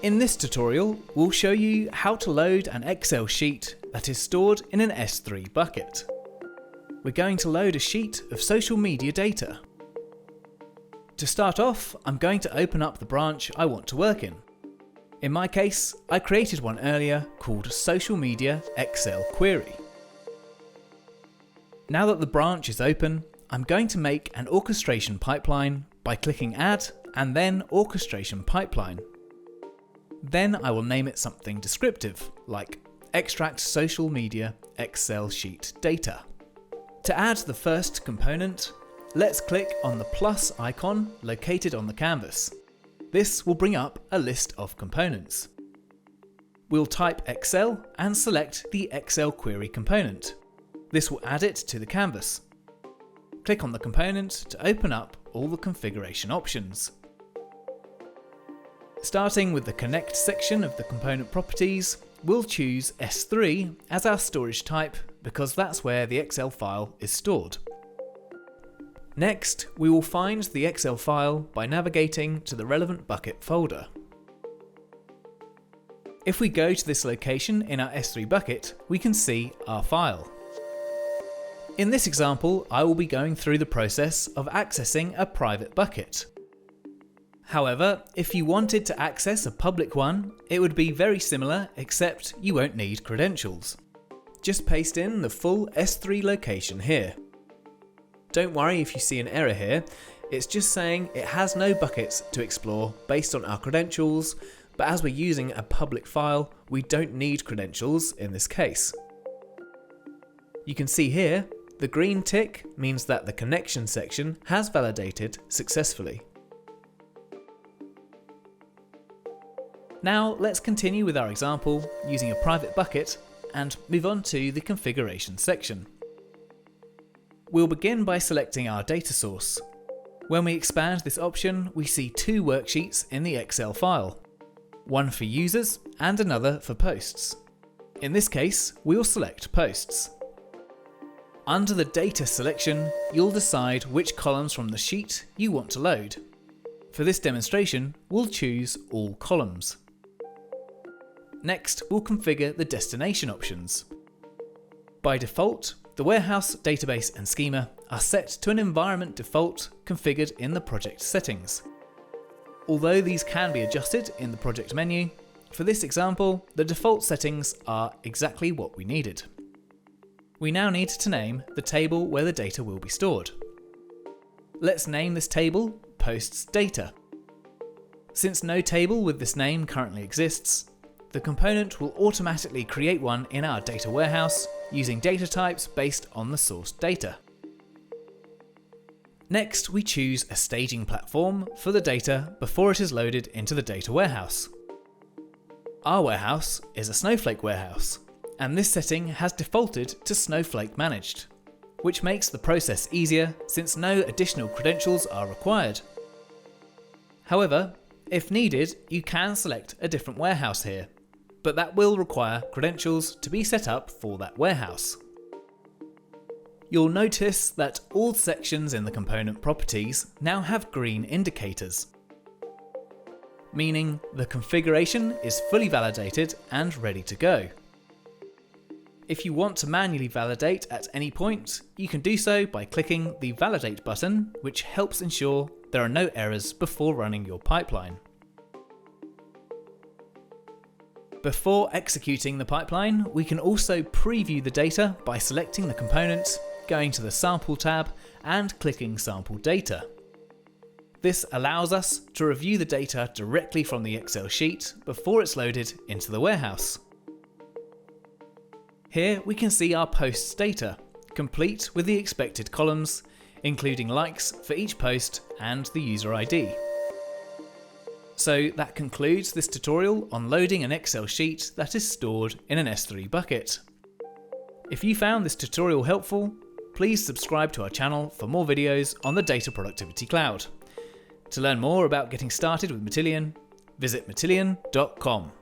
In this tutorial, we'll show you how to load an Excel sheet that is stored in an S3 bucket. We're going to load a sheet of social media data. To start off, I'm going to open up the branch I want to work in. In my case, I created one earlier called Social Media Excel Query. Now that the branch is open, I'm going to make an orchestration pipeline by clicking Add and then Orchestration Pipeline. Then I will name it something descriptive, like Extract Social Media Excel Sheet Data. To add the first component, let's click on the plus icon located on the canvas. This will bring up a list of components. We'll type Excel and select the Excel Query component. This will add it to the canvas. Click on the component to open up all the configuration options. Starting with the Connect section of the component properties, we'll choose S3 as our storage type because that's where the Excel file is stored. Next, we will find the Excel file by navigating to the relevant bucket folder. If we go to this location in our S3 bucket, we can see our file. In this example, I will be going through the process of accessing a private bucket. However, if you wanted to access a public one, it would be very similar, except you won't need credentials. Just paste in the full S3 location here. Don't worry if you see an error here, it's just saying it has no buckets to explore based on our credentials, but as we're using a public file, we don't need credentials in this case. You can see here, the green tick means that the connection section has validated successfully. Now let's continue with our example using a private bucket and move on to the configuration section. We'll begin by selecting our data source. When we expand this option, we see two worksheets in the Excel file, one for users and another for posts. In this case, we'll select posts. Under the data selection, you'll decide which columns from the sheet you want to load. For this demonstration, we'll choose all columns. Next, we'll configure the destination options. By default, the warehouse, database and schema are set to an environment default configured in the project settings. Although these can be adjusted in the project menu, for this example, the default settings are exactly what we needed. We now need to name the table where the data will be stored. Let's name this table Posts Data. Since no table with this name currently exists, the component will automatically create one in our data warehouse using data types based on the source data. Next, we choose a staging platform for the data before it is loaded into the data warehouse. Our warehouse is a Snowflake warehouse, and this setting has defaulted to Snowflake Managed, which makes the process easier since no additional credentials are required. However, if needed, you can select a different warehouse here, but that will require credentials to be set up for that warehouse. You'll notice that all sections in the component properties now have green indicators, meaning the configuration is fully validated and ready to go. If you want to manually validate at any point, you can do so by clicking the Validate button, which helps ensure there are no errors before running your pipeline. Before executing the pipeline, we can also preview the data by selecting the component, going to the Sample tab and clicking Sample Data. This allows us to review the data directly from the Excel sheet before it's loaded into the warehouse. Here we can see our posts data, complete with the expected columns, including likes for each post and the user ID. So that concludes this tutorial on loading an Excel sheet that is stored in an S3 bucket. If you found this tutorial helpful, please subscribe to our channel for more videos on the Data Productivity Cloud. To learn more about getting started with Matillion, visit matillion.com.